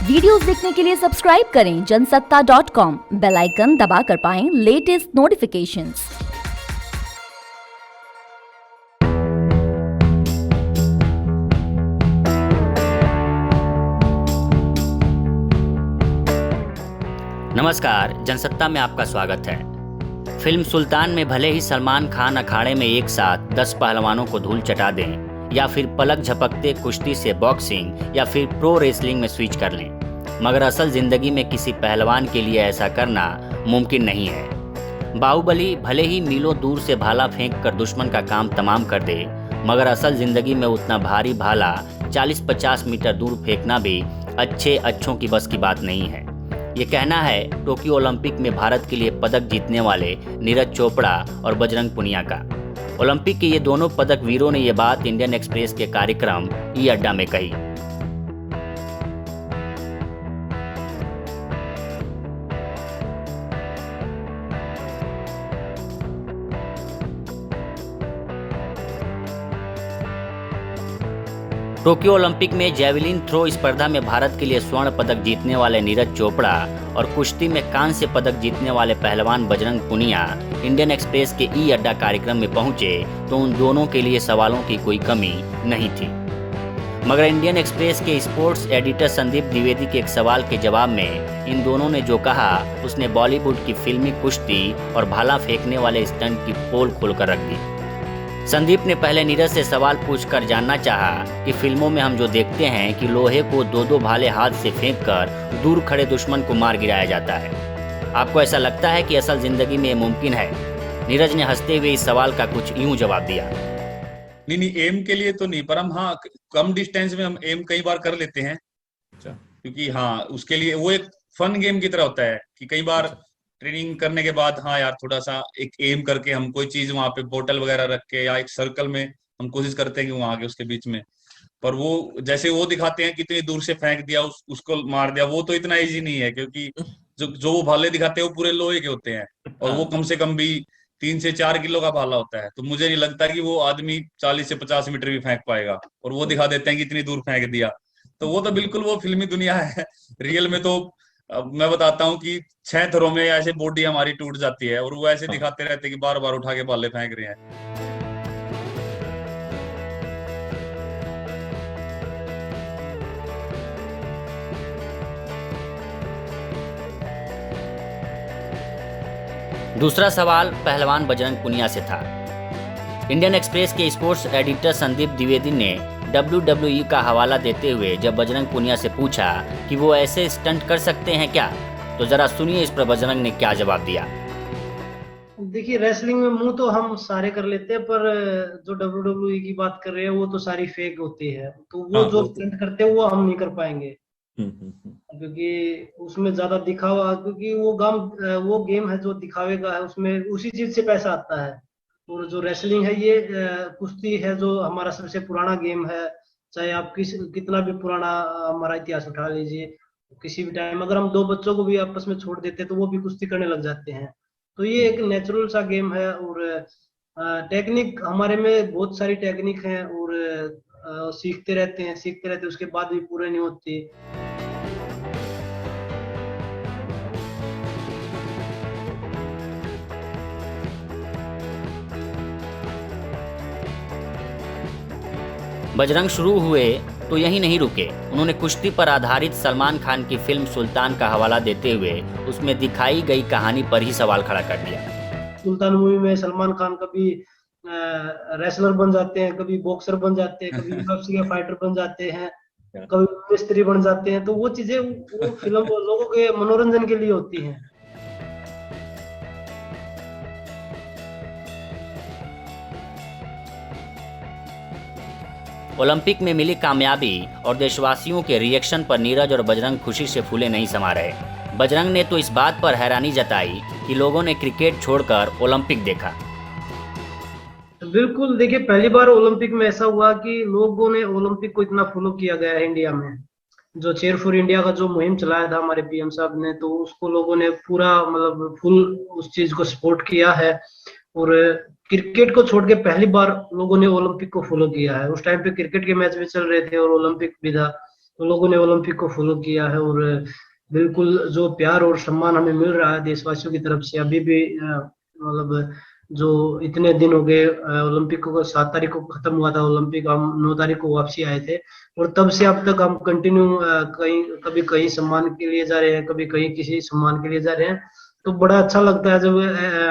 Videos देखने के लिए सब्सक्राइब करें जनसत्ता.com, बेल आइकन दबाकर पाएं लेटेस्ट नोटिफिकेशंस। नमस्कार, जनसत्ता में आपका स्वागत है। फिल्म सुल्तान में भले ही सलमान खान अखाड़े में एक साथ 10 पहलवानों को धूल चटा दें, या फिर पलक झपकते कुश्ती से बॉक्सिंग या फिर प्रो रेसलिंग में स्विच कर लें, मगर असल जिंदगी में किसी पहलवान के लिए ऐसा करना मुमकिन नहीं है। बाहुबली भले ही मीलों दूर से भाला फेंक कर दुश्मन का काम तमाम कर दे, मगर असल जिंदगी में उतना भारी भाला 40-50 मीटर दूर फेंकना भी अच्छों की बस की बात नहीं है। ये कहना है टोक्यो ओलंपिक में भारत के लिए पदक जीतने वाले नीरज चोपड़ा और बजरंग पुनिया का। ओलंपिक के ये दोनों पदक वीरों ने ये बात इंडियन एक्सप्रेस के कार्यक्रम ई अड्डा में कही। टोक्यो ओलंपिक में जैवलिन थ्रो स्पर्धा में भारत के लिए स्वर्ण पदक जीतने वाले नीरज चोपड़ा और कुश्ती में कांस्य पदक जीतने वाले पहलवान बजरंग पुनिया इंडियन एक्सप्रेस के ई अड्डा कार्यक्रम में पहुंचे तो उन दोनों के लिए सवालों की कोई कमी नहीं थी। मगर इंडियन एक्सप्रेस के स्पोर्ट्स एडिटर संदीप द्विवेदी के एक सवाल के जवाब में इन दोनों ने जो कहा उसने बॉलीवुड की फिल्मी कुश्ती और भाला फेंकने वाले स्टंट की पोल खोलकर रख दी। संदीप ने पहले नीरज से सवाल पूछकर जानना चाहा कि फिल्मों में हम जो देखते हैं कि लोहे को दो भाले हाथ से फेंककर दूर खड़े दुश्मन को मार गिराया जाता है, आपको ऐसा लगता है कि असल जिंदगी में ये मुमकिन है? नीरज ने हंसते हुए इस सवाल का कुछ यूं जवाब दिया। नहीं, एम के लिए तो नहीं, पर हम कम डिस्टेंस में हम एम कई बार कर लेते हैं। क्योंकि उसके लिए वो एक फन गेम की तरह होता है कि कई बार ट्रेनिंग करने के बाद यार थोड़ा सा एक एम करके हम कोई चीज वहां पे बोतल वगैरह रख के या एक सर्कल में हम कोशिश करते हैं कि वहां आगे उसके बीच में, पर वो जैसे वो दिखाते हैं कितनी दूर से फेंक दिया उसको मार दिया, वो तो इतना इजी नहीं है, क्योंकि जो वो भाले दिखाते हैं वो पूरे लोहे के होते हैं और वो कम से कम भी 3 से 4 किलो का भाला होता है। तो मुझे नहीं लगता कि वो आदमी 40 से 50 मीटर भी फेंक पाएगा, और वो दिखा देते हैं कि इतनी दूर फेंक दिया। तो वो तो बिल्कुल वो फिल्मी दुनिया है। रियल में तो अब मैं बताता हूँ कि 6 थरों में ऐसे बॉडी हमारी टूट जाती है, और वो ऐसे दिखाते रहते हैं कि बार बार उठा के भाले फेंक रहे हैं। दूसरा सवाल पहलवान बजरंग पुनिया से था। इंडियन एक्सप्रेस के स्पोर्ट्स एडिटर संदीप द्विवेदी ने WWE का हवाला देते हुए जब बजरंग पुनिया से पूछा कि वो ऐसे स्टंट कर सकते हैं क्या, तो जरा सुनिए इस पर बजरंग ने क्या जवाब दिया। देखिए, रेसलिंग में मुंह तो हम सारे कर लेते हैं, पर जो WWE की बात कर रहे हैं वो तो सारी फेक होती है। तो वो जो स्टंट करते हैं वो हम नहीं कर पाएंगे, क्योंकि उसमें ज्यादा दिखावा, क्योंकि वो गेम है जो दिखावे का है, उसमें उसी चीज से पैसा आता है। और जो रेसलिंग है ये कुश्ती है जो हमारा सबसे पुराना गेम है। चाहे आप कितना भी पुराना हमारा इतिहास उठा लीजिए, किसी भी टाइम अगर हम 2 बच्चों को भी आपस में छोड़ देते हैं तो वो भी कुश्ती करने लग जाते हैं। तो ये एक नेचुरल सा गेम है, और टेक्निक हमारे में बहुत सारी टेक्निक है, और सीखते रहते उसके बाद भी पूरे नहीं होती। बजरंग शुरू हुए तो यहीं नहीं रुके, उन्होंने कुश्ती पर आधारित सलमान खान की फिल्म सुल्तान का हवाला देते हुए उसमें दिखाई गई कहानी पर ही सवाल खड़ा कर दिया। सुल्तान मूवी में सलमान खान कभी रेसलर बन जाते हैं, कभी बॉक्सर बन जाते हैं, कभी UFC के फाइटर बन जाते हैं, कभी मिस्त्री बन जाते हैं। तो वो चीजें वो फिल्म लोगों के मनोरंजन के लिए होती हैं। ओलंपिक में मिली कामयाबी और देशवासियों के रिएक्शन पर नीरज और बजरंग खुशी से फूले नहीं समा रहे। बजरंग ने तो इस बात पर हैरानी जताई कि लोगों ने क्रिकेट छोड़कर ओलंपिक देखा। बिल्कुल, देखिए, पहली बार ओलंपिक में ऐसा हुआ कि लोगों ने ओलंपिक को इतना फॉलो किया गया है इंडिया में। जो चेयर फॉर इंडिया का जो मुहिम चलाया था हमारे पीएम साहब ने, तो उसको लोगों ने पूरा मतलब फुल उस चीज को सपोर्ट किया है। और क्रिकेट को छोड़ के पहली बार लोगों ने ओलंपिक को फॉलो किया है। उस टाइम पे क्रिकेट के मैच भी चल रहे थे और ओलंपिक भी था, तो लोगों ने ओलंपिक को फॉलो किया है और बिल्कुल जो प्यार और सम्मान हमें मिल रहा है देशवासियों की तरफ से अभी भी मतलब जो इतने दिन हो गए ओलंपिक को 7 तारीख को खत्म हुआ था ओलंपिक, हम 9 तारीख को वापसी आए थे और तब से अब तक हम कंटिन्यू कहीं कभी कहीं सम्मान के लिए जा रहे हैं, कभी कहीं किसी सम्मान के लिए जा रहे हैं। तो बड़ा अच्छा लगता है जब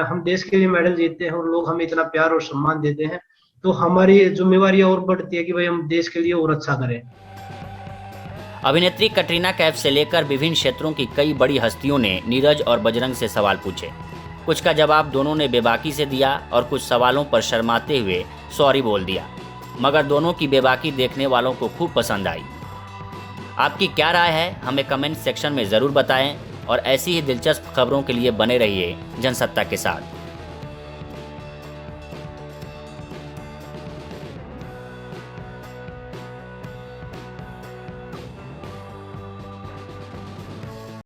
हम देश के लिए मेडल जीतते हैं और लोग हमें इतना प्यार और सम्मान देते हैं, तो हमारी जिम्मेवारी और बढ़ती है कि भाई हम देश के लिए और अच्छा करें। अभिनेत्री कटरीना कैफ से लेकर विभिन्न क्षेत्रों की कई बड़ी हस्तियों ने नीरज और बजरंग से सवाल पूछे। कुछ का जवाब दोनों ने बेबाकी से दिया और कुछ सवालों पर शर्माते हुए सॉरी बोल दिया, मगर दोनों की बेबाकी देखने वालों को खूब पसंद आई। आपकी क्या राय है, हमें कमेंट सेक्शन में ज़रूर बताएं और ऐसी ही दिलचस्प खबरों के लिए बने रहिए जनसत्ता के साथ।